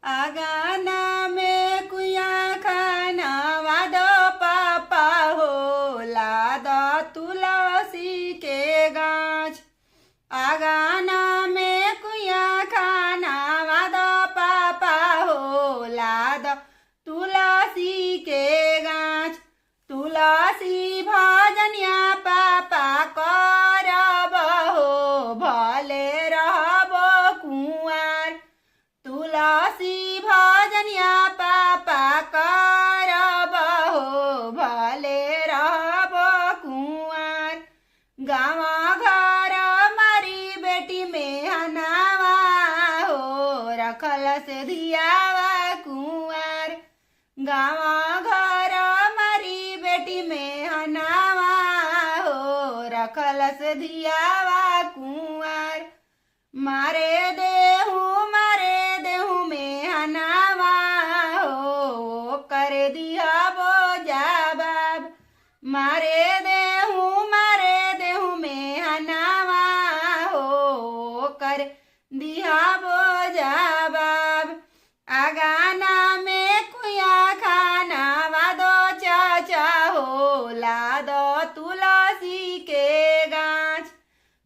आगाना में कुया खाना वादो पापा हो लाद तुलसी के गाछ। आगाना में कुया खाना वादो पापा हो लाद तुलसी के गाछ। तुलसी भजनिया पापा करब हो भले रहब कुंवार। तुलसी भजनिया पापा करब हो भले रहब कुंवार। गाँव घर मारी बेटी में हनावा हो रखल से धियावा कुंवार। गाँव घर मारी बेटी में हनावा हो रखल से धियावा कुंवार। मारे देहू में हनावा हो कर दिया बोजा बाब। मारे देहू में हनावा हो कर दिया बोजा बाब। आगाना में कुया खाना वादो चाचा हो लादो तुलसी के गाछ।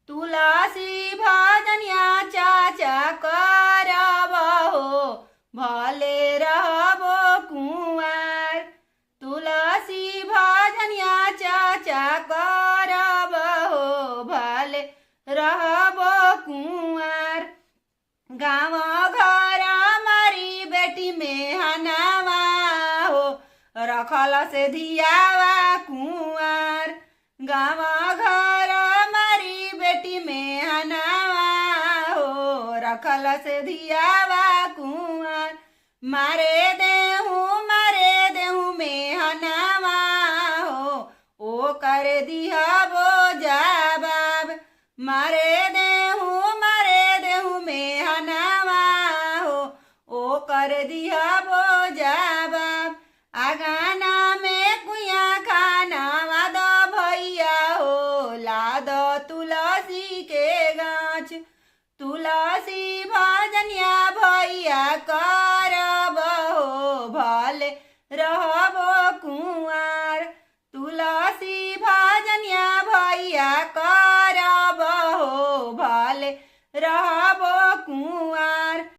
तुलसी भजनिया चाचा करब हो भले रहबो कुंवार। तुलसी भजनिया चाचा करब हो भले रहबो कुंवार। गाँव घर मारी बेटी में हनावा हो रखल से धियावा कुंवार। गाँव घर मारी बेटी में हनावा हो रखल से धियावा कुंवार। मारे देहू में हनावा हो ओ कर दिया बोजा बाब। मारे देहू में हनावा हो ओ कर दिया बोजा बाब। आगाना में कुया खाना वादो भैया हो लाद तुलसी के गाछ। तुलसी भजनिया भैया करब हो भले रहबो कुंवार। तुलसी भजनिया भैया